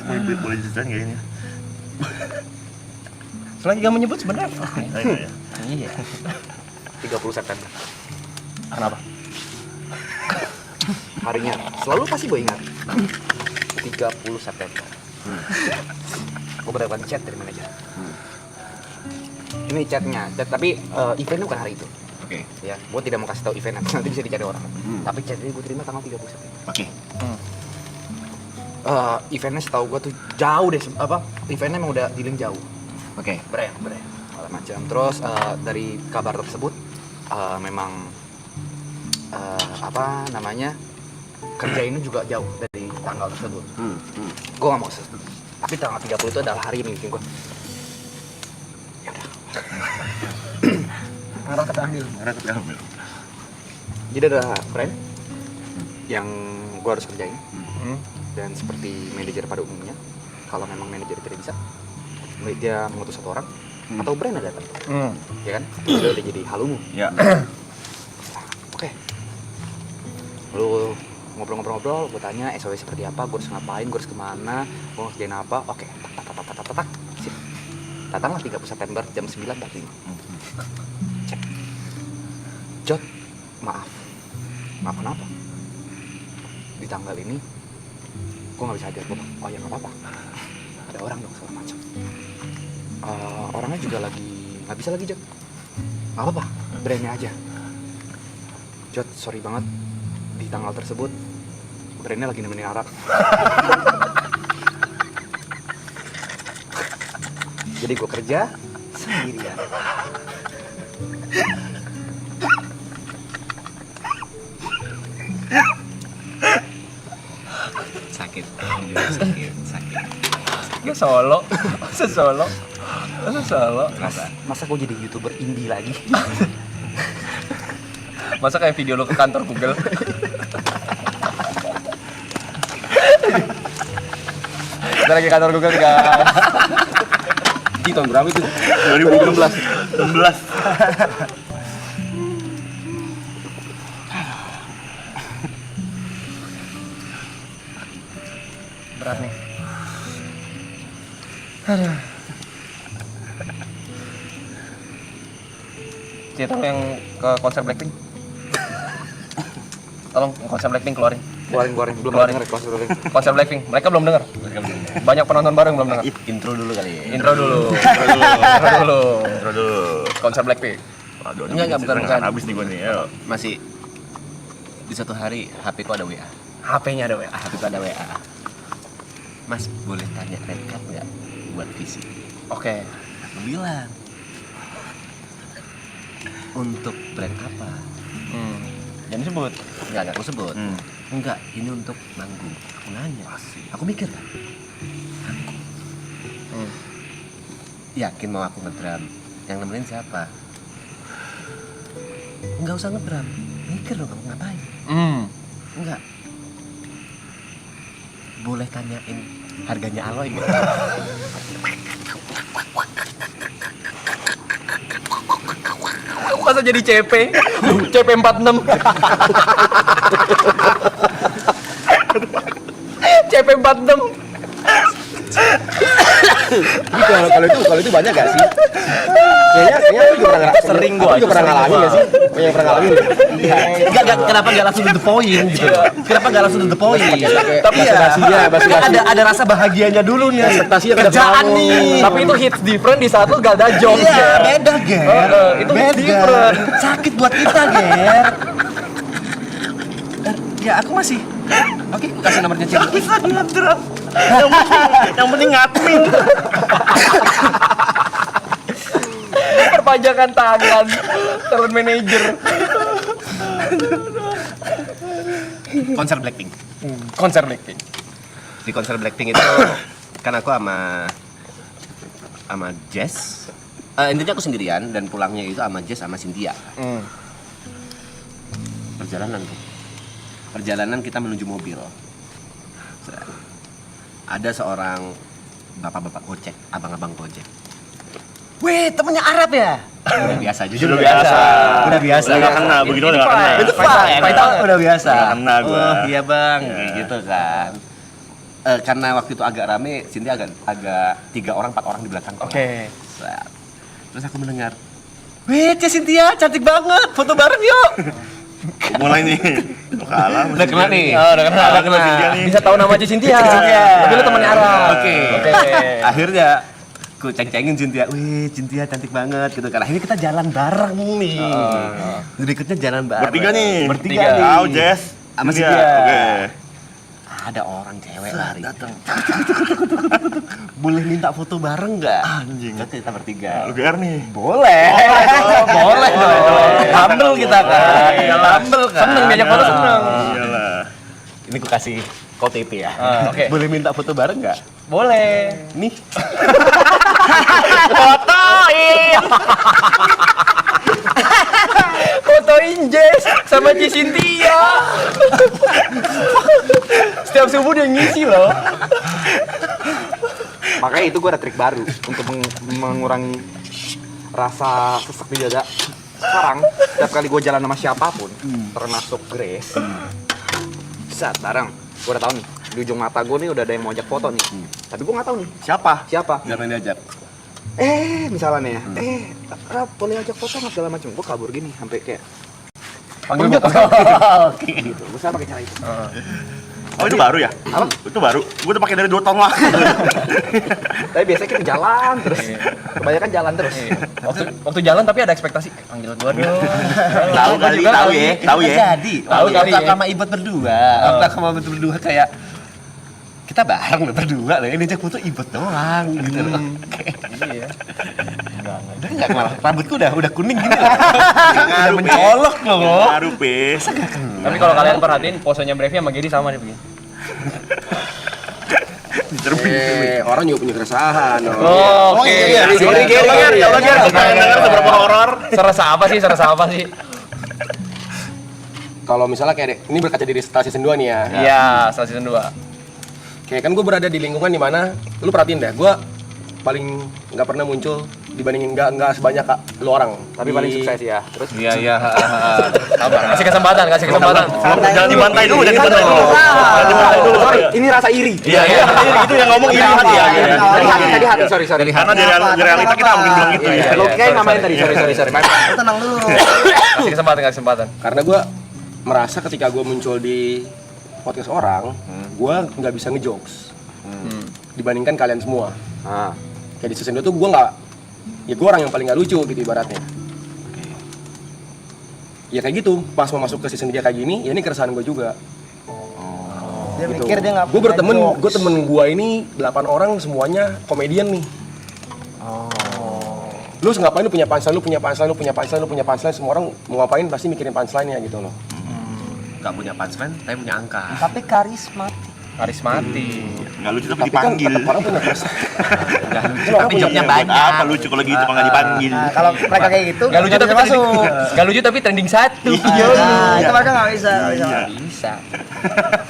Boleh diceritain nggak ini? Selagi gak menyebut sebenarnya. Iya. 30 September. Kenapa? Harinya selalu pasti gue ingat. 30 September. Gue berdapat chat dari manajer. Ini chat tapi eventnya bukan hari itu. Oke. Ya, gue tidak mau kasih tahu event nanti bisa dicari orang. Tapi chat ini gue terima tanggal 30 September. Oke. Eventnya setahu gue tuh jauh deh, eventnya emang udah dealing jauh. Oke. Brand segala macam. Terus dari kabar tersebut memang kerja ini juga jauh dari tanggal tersebut. Gue gak mau tapi tanggal 30 itu adalah hari yang bikin gue ya udah Ngarah ke Tahmil. jadi ada brand yang gue harus kerjain. Dan seperti manajer pada umumnya, kalau memang manajer tidak bisa, dia mengutus satu orang atau brand ada datang, ya kan? Udah jadi halumu. Ya. Oke. Lalu ngobrol-ngobrol, gue tanya SOW seperti apa, gue harus ngapain, gue harus kemana, gue harus kerjain apa. Oke, tak, sip. Datanglah 30 September jam 9.45. Cek. Jod, maaf kenapa? Di tanggal ini gue nggak bisa hadir. Oh ya nggak apa-apa, ada orang dong segala macam. Orangnya juga lagi nggak bisa lagi Jod. Nggak apa-apa, brandnya aja. Jod, sorry banget, di tanggal tersebut brandnya lagi nemenin Arak. Jadi gue kerja sendirian. Sakit. Solo. Masa gue jadi YouTuber indie lagi? Masa kayak video lo ke kantor Google. Kita lagi kantor Google guys. Di tahun berapa itu? 2016. Berat nih. Aduh. Cerita yang ke konser Blackpink. Tolong konser Blackpink keluarin. Keluarin. Belum Keluarin. denger keluarin. Konser Blackpink. Mereka belum dengar. Banyak penonton baru yang belum dengar. Intro dulu kali ya. Intro dulu. Konser Blackpink. Waduh, Enggak, bukan. Habis nih gue nih. Ayo. Masih di suatu hari HP ku ada WA. HP-nya ada WA. HP ku ada WA. Mas, boleh tanya red card nggak buat visi? Oke. Aku bilang, untuk brand apa? Jangan disebut. Enggak aku sebut. Enggak, ini untuk manggung. Aku nanya. Aku mikir kan. Yakin mau aku ngedrum? Yang nemenin siapa? Enggak usah ngedrum. Mikir dong kamu ngapain? Enggak. Boleh tanyain harganya Aloy nggak? Masa jadi CP 46. CP 46. Kalau itu banyak gak sih? Kayaknya aku juga pernah Sering gua pernah ngalamin gak sih? Yang pernah ngalamin. Enggak, kenapa enggak langsung to the point gitu? Kenapa enggak langsung to the point? Tapi ya, Kan ada rasa bahagianya dulu nih. ekspektasinya Kerjaan nih. Tapi itu hits different di saat lu gak ada job. Iya, beda, Ger. Itu beda. different. Sakit buat kita, Ger. Ya, aku masih. Oke, kasih nomornya Cik. Bisa ngedrop. Yang penting ngadmin. Perpajakan tangan talent manager. Konser Blackpink. Konser Blackpink. Di konser Blackpink itu kan aku sama Jess. Intinya aku sendirian dan pulangnya itu sama Jess sama Cynthia. Perjalanan kita menuju mobil. Ada seorang bapak-bapak gojek, abang-abang gojek. Weh, temennya Arab ya? Udah biasa, jujur Udah biasa. Udah biasa. Udah gak kena, begitu udah gak kena. Itu Pak, udah biasa. Gak kena gua. Oh iya bang, kayak gitu kan. karena waktu itu agak rame, Cynthia agak 3 orang 4 orang di belakang. Oke. Terus aku mendengar, "Wih, Cynthia cantik banget, foto bareng yuk." Mulai nih. Kalah. Udah kena nih. Oh, udah kena. Cynthia nih. Bisa tahu nama Cynthia. Tapi lu temannya Ara. Oke. Oke. Akhirnya aku ceng-cengin Cynthia, "Wih, Cynthia cantik banget," gitu kan. Akhirnya kita jalan bareng nih. Berikutnya jalan bareng. Bertiga nih. Bertiga nih. Tahu Jess. Sama Cynthia. Cynthia. Oke. Ada orang cewek lari. Datang. Boleh minta foto bareng nggak? Anjing. Kita bertiga. LDR nih. Boleh. Boleh dong. Humble kita kan. Humble kan. Seneng diajak foto seneng. Iyalah. Ini gue kasih OTP ya. Oke. Boleh minta foto bareng nggak? Boleh. Nih. Fotoin Jess sama Cynthia. Setiap subuh dia ngisi loh. Makanya itu gue ada trik baru untuk mengurangi rasa sesak di dada. Sekarang, setiap kali gue jalan sama siapapun, termasuk Grace, saat bareng, gue udah tahu nih, di ujung mata gue nih udah ada yang mau ajak foto nih. Tapi gue nggak tahu nih siapa. Nggak main diajak. Misalnya nih ya, Rap, boleh ajak foto nggak segala macam. Gue kabur gini, sampai kayak Panggil gue. Oke. gitu. Gue selalu pakai cara itu. Oh itu baru ya? Apa? Itu baru. Gue udah pakai dari 2 tahun lalu. Tapi biasanya kita jalan terus. Kebanyakan jalan terus. Waktu jalan tapi ada ekspektasi. Panggil gua dong. Tahu kali, tahu ya. Tahu ya. Jadi. Tahu kali ya. Sama Ibet berdua. Waktu sama Ibet berdua kayak kita bareng loh berdua loh. Ini ajak foto Ibet doang gitu loh. Iya. Udah nggak malah rambutku udah kuning gini loh. Ngaruh, Pe. Mencolok loh. Ngaruh, Pe. Tapi kalau kalian perhatiin posenya Brevi sama Gedi sama nih begini. Orang juga punya keresahan. Oke. Sorry, Geri. Dengar seberapa horor. Serasa apa sih? Kalau misalnya kayak ini berkaca dari setelah season 2 nih ya. Iya, setelah season 2. Kayak kan gue berada di lingkungan di mana lu perhatiin deh, gue paling nggak pernah muncul dibandingin nggak sebanyak lu orang. Tapi paling sukses ya. Terus Iya. Sabar. Kasih kesempatan. Jangan dibantai dulu, jangan dibantai dulu. sorry, ini rasa iri. Iya. Itu yang ngomong iri hati ya. Tadi hati, sorry. Karena di realita kita mungkin bilang gitu ya. Logikanya ngamain tadi, sorry. Tenang dulu. Kasih kesempatan. Karena gue merasa ketika gue muncul di podcast orang, gue nggak bisa ngejokes dibandingkan kalian semua. Kayak di season 2 tuh gue nggak, ya gue orang yang paling nggak lucu gitu ibaratnya. Ya kayak gitu, pas mau masuk ke season 3 kayak gini, ya ini keresahan gue juga. Dia Gitu. mikir dia nggak Gue punya jokes. temen gue ini 8 orang semuanya komedian nih. Lu ngapain, lu punya punchline, semua orang mau ngapain pasti mikirin punchline-nya gitu loh. Gak punya punchline, tapi punya angka. Tapi karismatik. Enggak lucu tapi Tapi kan dipanggil. tetap orang punya keresahan. Gak lucu, Tapi tapi jobnya Buat banyak. apa lucu kalau gitu kalau nggak dipanggil? Nah, kalau mereka kayak gitu, Gak lucu nggak tapi bisa masuk. Gak lucu tapi trending 1. Nah, itu mereka nggak bisa. Bisa.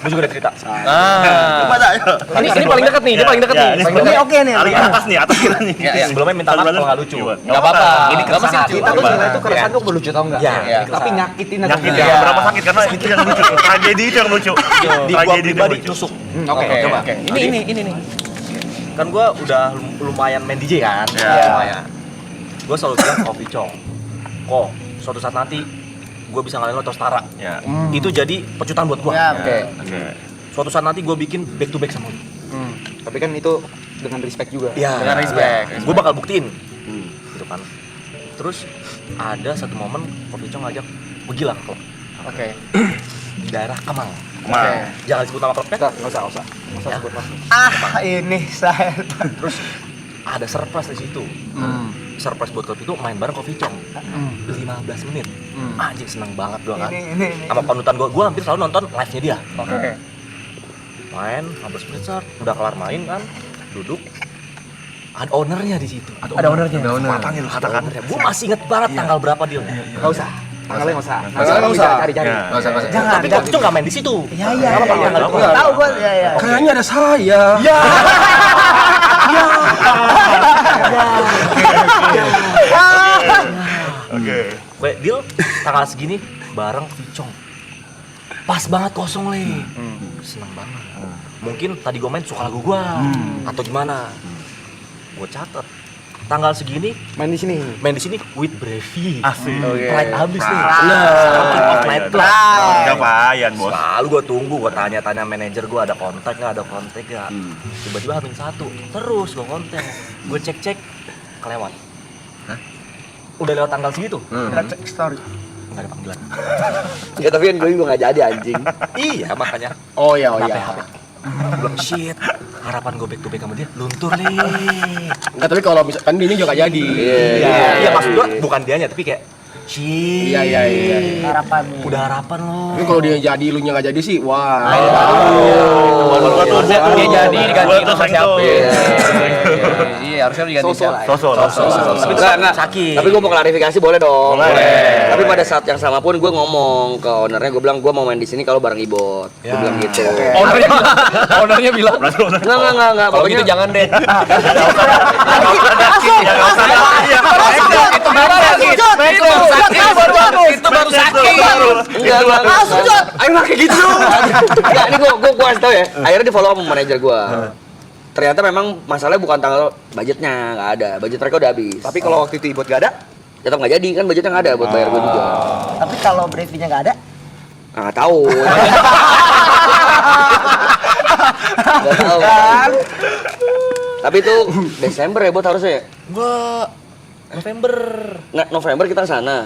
Gue juga ada cerita. Coba dah, ayo. Ini paling dekat nih, dia paling dekat nih. Paling Ini dekat. oke nih. Paling atas kita nih. Sebelumnya minta maaf kalau nggak lucu. Enggak apa-apa. Ini keresahan. Kita tuh sebenarnya itu keresahan tuh lucu tau nggak? Iya. Tapi nyakitin atau Nyakit enggak? ya, berapa sakit karena itu yang lucu. Tragedi itu yang lucu. Tragedi itu yang lucu. Tusuk. Oke, Coba. oke. Ini nih. Kan gue udah lumayan main DJ kan, Ya. lumayan. Gue selalu bilang Coffee Chong, kok suatu saat nanti gue bisa ngalahin lo terus Tara. Ya. Itu jadi pecutan buat gue. Ya, Oke. Suatu saat nanti gue bikin back to back sama lo. Tapi kan itu dengan respect juga. Iya. Dengan respect. Gue bakal buktiin, gitu kan. Terus ada satu momen Coffee Chong ngajak pergi lah ke klub Oke. di daerah Kemang. Kemang. Jangan disebut nama klubnya. Nggak usah sebut mas. Ini saya. Terus ada surprise di situ. Surprise buat klub itu main bareng Coffee Chong 15 menit. Anjing seneng banget gue kan. Ini. Sama panutan gue hampir selalu nonton live-nya dia. Oke. Main 15 menit udah kelar main kan, duduk. Ada ownernya di situ. Ada ownernya. Matangnya lu katakan. Gue masih inget banget tanggal berapa dealnya. Nggak usah. Tanggalnya nggak usah. Nggak usah. Cari. Ya. Jangan. Tapi Coffee Chong nggak main di situ. Iya. Nggak apa-apa, nggak apa-apa. Tahu gua. Ya. Kayaknya ada saya. Oke. Gue deal tanggal segini bareng Coffee Chong. pas banget kosong Le. Seneng banget. Mungkin tadi gue main suka lagu gue atau gimana. Gue catet tanggal segini Main di sini. with Brevi. Asik. Pride abis nih. King of Night Club. Enggak payan, Bos. Lalu gue tunggu, gue tanya-tanya manajer gue ada kontak nggak, tiba-tiba H-1 terus gue kontak, gue cek kelewat. Udah lewat tanggal segitu, Kita cek story. nggak ada panggilan. Ya tapi kan gue juga nggak jadi anjing. Iya makanya. Oh iya, Belum shit, harapan gue back to back sama dia luntur nih. Enggak, tapi kalau misalkan ini juga nggak jadi. Iya maksud gue bukan dianya tapi kayak shit. Iya. Harapan. Udah harapan lo. Tapi kalau dia jadi, lu nya nggak jadi sih, wah. Dia jadi diganti sama siapa? Iya, harusnya diganti salah. Sosok. Tapi Enggak. sakit. Tapi gue mau klarifikasi boleh dong. Boleh. Tapi pada saat yang sama pun gue ngomong ke ownernya, gue bilang gue mau main di sini kalau bareng Ibot. Gue bilang gitu. Ownernya bilang. Enggak. Kalau gitu jangan deh. Itu baru sakit. Enggak. Ayo nggak kayak gitu. Enggak, ini gue kasih tau ya. Akhirnya di follow sama manajer gue. Ternyata memang masalahnya bukan tanggal budgetnya, nggak ada. Budget mereka udah habis. Tapi kalau waktu itu Ibot gak ada, Tetap nggak jadi kan, budgetnya nggak ada buat bayar gue juga. Tapi kalau Brevi-nya nggak ada, Nggak tahu. Nggak tahu. Tapi itu Desember ya buat harusnya ya? Enggak, November. Nggak, November kita kesana.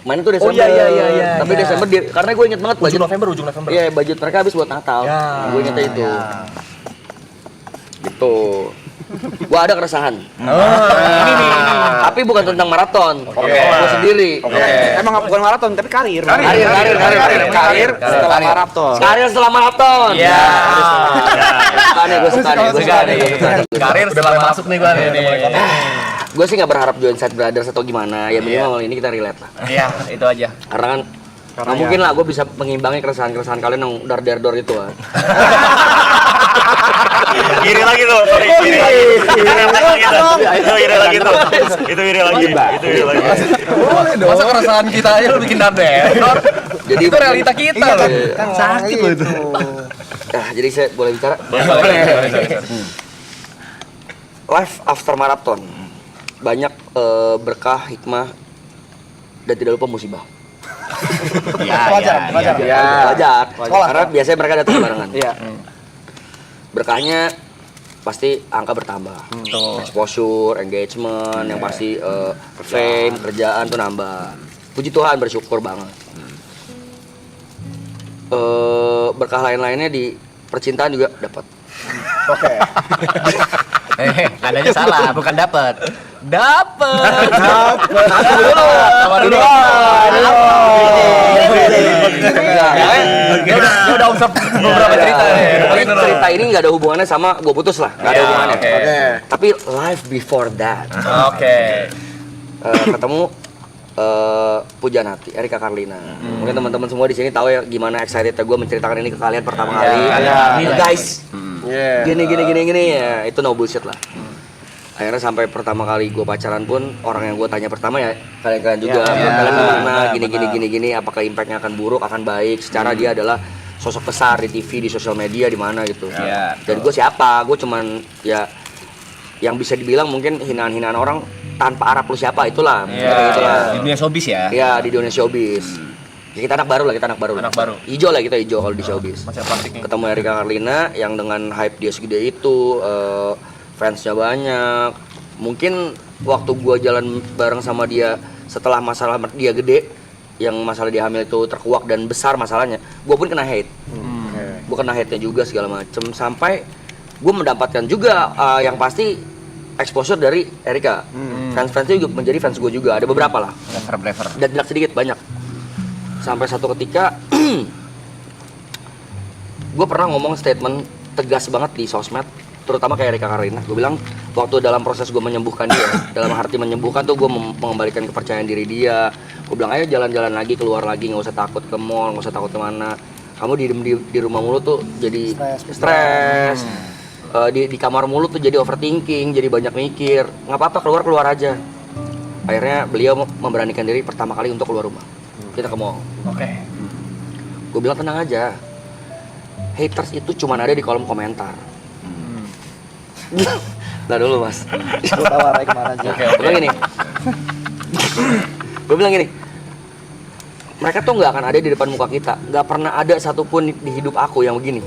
Main itu Desember. Oh, iya. Tapi Desember karena gue inget banget budget. Ujung November. Iya, budget mereka habis buat Natal. Ya. Gue ingetnya itu. Gitu. Gue ada keresahan. Tapi bukan tentang maraton. Gue sendiri. emang bukan maraton tapi karir. Karir Setelah maraton. Karir setelah maraton. Iya. Gue suka nih. Karir setelah masuk nih gue nih. Gue sih nggak berharap join Side Brothers atau gimana. Ya minimal ini kita relate lah. Iya, itu aja. Karena kan nggak mungkin lah gue bisa mengimbangi keresahan kalian yang dar itu kan. Iri lagi tuh, sorry. Iri lagi tuh. Itu iri lagi. Masa keresahan kita aja lu bikin darder. Jadi Itu realita kita loh. kan sakit loh itu. Nah, jadi saya boleh bicara? Life after marathon. Banyak berkah, hikmah, dan tidak lupa musibah. Wajar. Wajar. Karena biasanya mereka datang barengan. Iya. Berkahnya pasti angka bertambah, exposure, engagement, yang pasti fame, kerjaan tuh nambah. Puji Tuhan, bersyukur banget. Berkah lain-lainnya di percintaan juga dapat. Adanya salah, bukan dapat. Dapat. Dia udah usap beberapa cerita nih. Tapi cerita ini nggak ada hubungannya sama gue putus lah, nggak ada hubungannya. Tapi life before that, Oke. ketemu Pujaan Hati, Erika Carlina. Mungkin teman-teman semua di sini tahu ya gimana excited gue menceritakan ini ke kalian pertama kali. Guys, gini ya, itu no bullshit lah. Akhirnya sampai pertama kali gue pacaran pun orang yang gue tanya pertama ya kalian juga, kalian gimana, gini, apakah impactnya akan buruk, akan baik. Secara dia adalah sosok besar di TV, di sosial media, di mana gitu. Dan gue siapa? Gue cuman ya yang bisa dibilang mungkin hinaan-hinaan orang tanpa arah lu siapa, itulah. Di dunia showbiz ya. Ya di dunia showbiz. Ya, kita anak baru lah. Anak baru. Hijau lah, kita hijau kalau di showbiz. Macam plastik nih. Ketemu Erika Carlina yang dengan hype dia segede itu, fansnya banyak. Mungkin waktu gua jalan bareng sama dia setelah masalah dia gede, yang masalah dia hamil itu terkuak dan besar masalahnya, gua pun kena hate. Gua kena hate-nya juga segala macem, sampai gua mendapatkan juga yang pasti exposure dari Erika. Fans-fansnya juga menjadi fans gua juga, ada beberapa lah. Blever. Dan tidak sedikit, banyak. Sampai satu ketika gue pernah ngomong statement tegas banget di sosmed, terutama kayak Erika Carlina. Gue bilang waktu dalam proses gue menyembuhkan dia, dalam arti menyembuhkan tuh gue mengembalikan kepercayaan diri dia. Gue bilang ayo jalan-jalan lagi, keluar lagi, nggak usah takut ke mall, nggak usah takut kemana. Kamu di rumah mulu tuh jadi stres. Di kamar mulu tuh jadi overthinking, jadi banyak mikir. Nggak apa-apa, keluar aja. Akhirnya beliau memberanikan diri pertama kali untuk keluar rumah. Kita ke mall. Oke. Gue bilang tenang aja. Haters itu cuma ada di kolom komentar. Nah dulu mas. Gue tahu arahnya kemana aja. Gue bilang gini. Gue bilang gini. Mereka tuh nggak akan ada di depan muka kita. Nggak pernah ada satupun di hidup aku yang begini.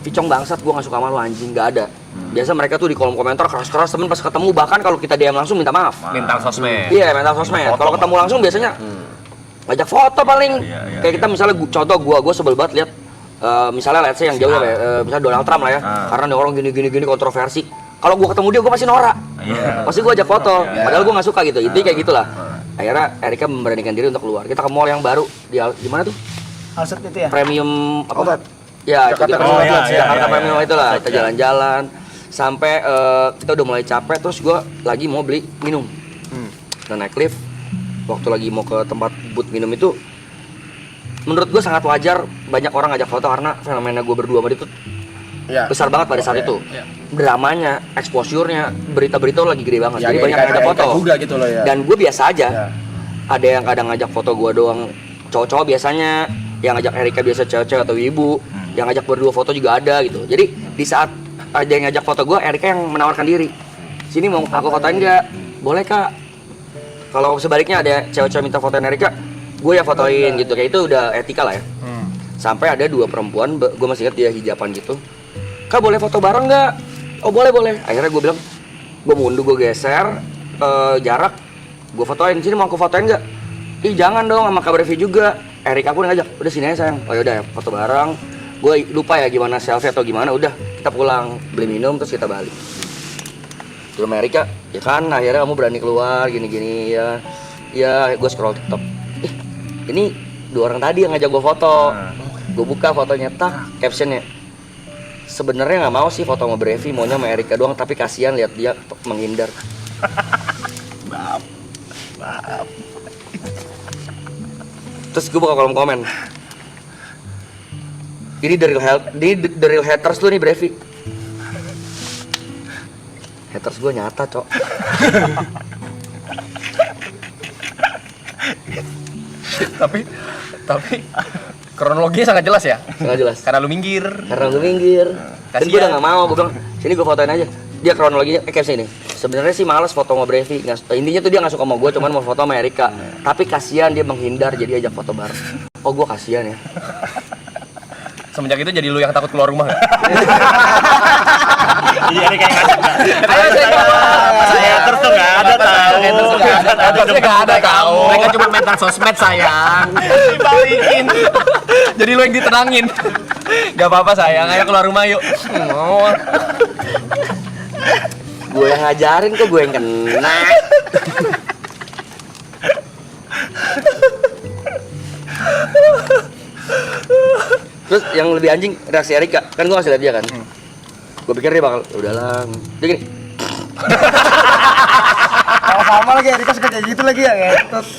Ficong bangsat, gue nggak suka sama lu anjing, nggak ada. Biasa mereka tuh di kolom komentar keras-keras, temen pas ketemu bahkan kalau kita DM langsung minta maaf. Lintang sosmed. Iya, mental sosmed. Kalau ketemu langsung biasanya ngajak foto paling. Kayak kita misalnya contoh gue sebel banget lihat misalnya let's say yang jauh ya, misalnya Donald Trump lah ya. Karena nih orang gini kontroversi. Kalau gue ketemu dia gue pasti norak. Pasti gue ajak foto. Padahal gue nggak suka gitu. Itu kayak gitulah. Akhirnya Erika memberanikan diri untuk keluar. Kita ke mall yang baru di mana tuh? Alset itu ya? Premium apa? Obat. Ya, Jakarta itu Premium Jakarta Outlets, ya. Premium itulah. Kita jalan-jalan sampai kita udah mulai capek, terus gue lagi mau beli minum. Dan naik lift, waktu lagi mau ke tempat booth minum itu, menurut gue sangat wajar banyak orang ngajak foto karena fenomena gue berdua sama dia tuh besar banget pada saat itu. Dramanya, exposure-nya, berita-berita lagi gede banget. Ya, Jadi banyak yang ngajak foto. juga gitu loh ya. Dan gue biasa aja. Ya. Ada yang kadang ngajak foto gue doang, cowok-cowok biasanya, yang ngajak Erika biasa cewek-cewek atau ibu, yang ngajak berdua foto juga ada gitu. Jadi di saat ada yang ngajak foto gue, Erika yang menawarkan diri. Sini mau aku fotoin nggak? Boleh kak. Kalau sebaliknya ada cewek-cewek minta fotoin Erika, gue yang fotoin gitu. Kayak itu udah etika lah ya. Sampai ada dua perempuan, gue masih ingat dia hijaban gitu. Kak boleh foto bareng nggak? Oh boleh. Akhirnya gue bilang, gue mundur, gue geser jarak, gue fotoin. Sini mau aku fotoin nggak? Ih jangan dong, sama Kak Brevi juga. Erika pun ngajak, udah sini aja sayang. Oh yaudah, foto bareng. Gue lupa ya gimana selfie atau gimana. Udah kita pulang beli minum terus kita balik. Terus Erika, ya kan akhirnya kamu berani keluar gini-gini ya. Ya gue scroll TikTok. Ini dua orang tadi yang ngajak gue foto. Gue buka fotonya, tak captionnya. Sebenarnya nggak mau sih foto sama Brevi, maunya sama Erika doang, tapi kasihan lihat dia menghindar. Maaf. Terus gue buka kolom komen. Ini the real haters lu nih Brevi. Haters gue nyata cok. tapi kronologinya sangat jelas ya. Sangat jelas. Karena lu minggir. Karena gue minggir. Dan gue udah gak mau, gue bilang sini gue fotoin aja. Dia kronologinya caption ini. Sebenarnya sih males foto sama Brevi. Intinya tuh dia nggak suka sama gue, cuman mau foto sama Erika. Tapi kasihan dia menghindar, jadi ajak foto bareng. Oh gue kasihan ya. Semenjak itu jadi lu yang takut keluar rumah nggak? Iya ini kayak ngajak saya terus tuh nggak ada tahu. Harusnya nggak ada tahu. Mereka cuma mental sosmed sayang. Dibalikin. Jadi lu yang ditenangin. Gak apa-apa sayang, ayo keluar rumah yuk. Mau. Gue yang ngajarin kok, gue yang kena. Terus yang lebih anjing reaksi Erika, kan gue ngasih liat dia kan. Gue pikir dia bakal, udahlah. Dia gini. Sama lagi Erika suka kayak gitu lagi ya. Terus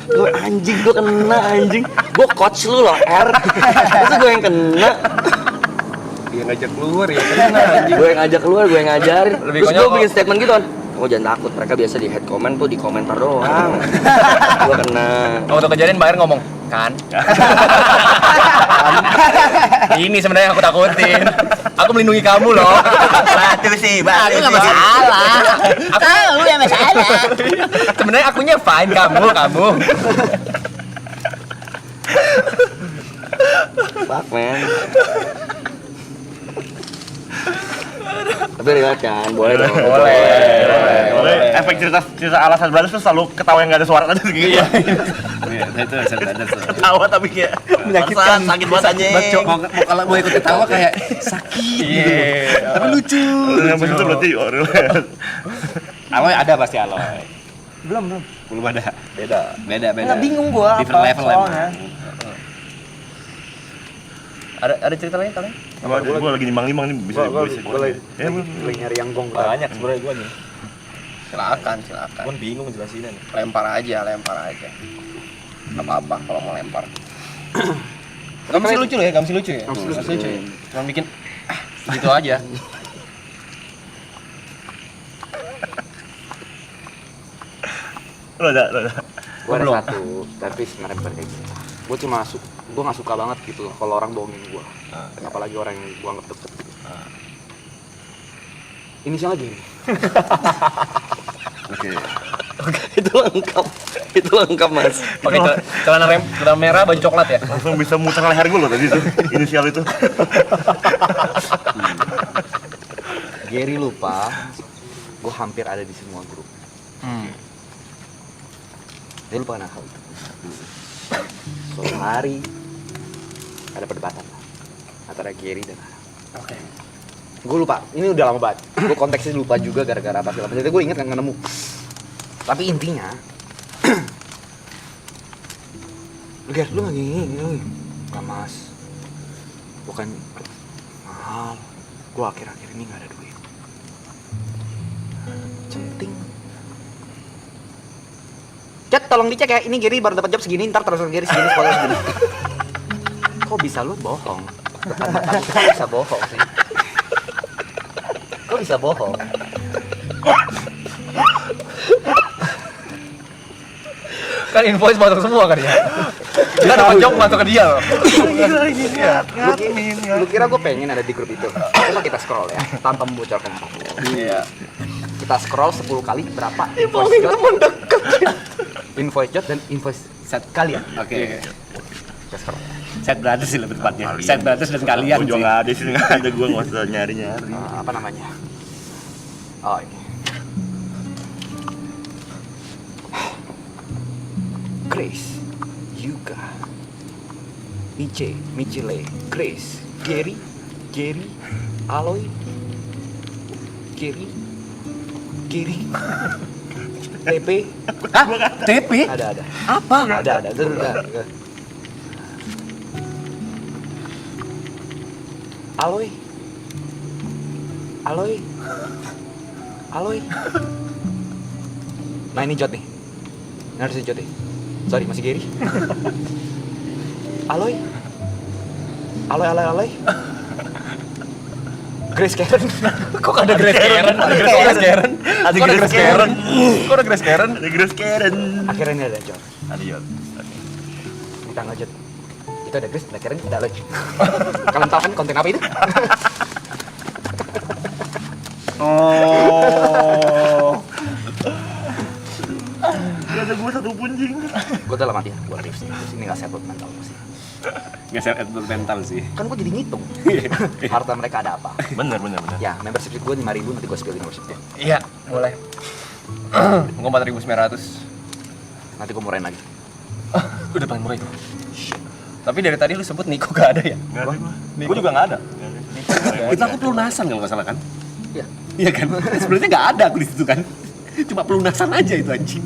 Gue anjing, gue kena anjing. Gue coach lu loh, R. Terus gue yang kena. Dia ngajak keluar ya kena anjing. Gue yang ngajak keluar, gue yang ngajarin. Lebih Terus konyol gue kok. bikin statement gitu kan. Oh jangan takut, mereka biasa di head comment tuh di komentar doang. Gue kena. Waktu kejadian Bayar ngomong, kan? Ini sebenarnya yang aku takutin. Aku melindungi kamu loh. Batu sih, batu nggak sih. masalah. Tahu yang masalah. Sebenarnya akunya fine, kamu. Fuck man. Tapi relate kan, boleh dong. Boleh. Efek cerita alasan balas tuh selalu ketawa yang nggak ada suara aja gitu. Itu ada Ketawa tapi kayak menyakitkan, sakit banget anjing. kalau mau ikut ketawa kayak sakit gitu. Tapi lucu. Yang begitu berarti Aloy ada pasti Aloy. Belum ada. Beda. Nggak bingung gua Different apa level soalnya. Ada cerita lain kalian? gue lagi nimbang-nimbang nih bisa. Ya, Lagi nyari yang gong. Banyak sebenarnya gua nih. Silakan. Gua bingung jelasinnya nih. Lempar aja. Gak apa-apa kalau mau lempar. Gak mesti lucu ya. Cuma bikin gitu aja. lo ada. Gue ada satu, tapi sebenarnya bukan kayak gitu. gue nggak suka banget gitu kalau orang bohongin gue, apalagi orang yang gue anggap deket. Inisialnya gini. Oke. Itu lengkap mas. Pakai celana merah, baju coklat ya. Langsung bisa muter leher gue loh tadi tuh, inisial itu. Gary lupa, gue hampir ada di semua grup. Dia lupa hal itu. Suatu hari ada perdebatan lah antara Gary dan Ara. Oke. Gue lupa, ini udah lama banget. Gue konteksnya lupa juga gara-gara apa segala macam. Jadi gue inget nggak nemu. Tapi intinya, Ger, lu nggak gini, nggak mas. Bukan mahal. Gue akhir-akhir ini nggak ada duit. Centing. Chat, tolong dicek ya. Ini Gary baru dapat job segini, ntar terus Gary segini, sekolah segini. Kok bisa lu bohong? Kok bisa bohong sih? Kok bisa bohong? Kan invoice masuk semua kan ya. Dia dapat job masuk ke dia loh. Lu kira gue pengen ada di grup itu? Coba kita scroll ya, tanpa membocorkan apapun. Iya. Kita scroll 10 kali berapa invoice jot, invoice jot dan invoice set kalian. Oke. Kita scroll. Set brothers sih lebih tepatnya. Set brothers dan kalian Gue juga sih. nggak ada sih, nggak ada, gue nggak usah nyari-nyari. Apa namanya? Oh ini. Grace, Yuka, Michele, Grace, Gary, Aloy, Gary, TP, TP? ada. Apa? Ada. Bentar. Aloy. Nah ini Jot nih. Ini harusnya Jot nih. Sorry, masih Gary. Aloy. Grace Karen. Kok ada Grace Karen? Ada Grace Karen? Ada Grace Karen. Kok ada Grace Karen? Ada Grace Karen. Akhirnya ini ada Jot. Ada Yot. Kita ngajut. Itu ada Grace, ada Karen, ada Aloy. Kalian tahu kan konten apa itu? Oh. Gak ada gue satu pun jing. Gue dalam hati, gue tips nih. Ini gak settle mental sih. Nggak set mental sih. Kan gue jadi ngitung. Harta mereka ada apa? Bener. Ya, membership gue 5.000, nanti gue spill di membership gue. Iya, boleh. Gue 4.900. Nanti gue murahin lagi. Udah paling murah itu. Tapi dari tadi lu sebut Niko gak ada ya? Gak ada gue. Gue juga gak ada. Itu aku pelunasan kalau nggak salah kan? Iya. Iya kan? Sebenarnya nggak ada aku di situ kan? Cuma pelunasan aja itu anjing.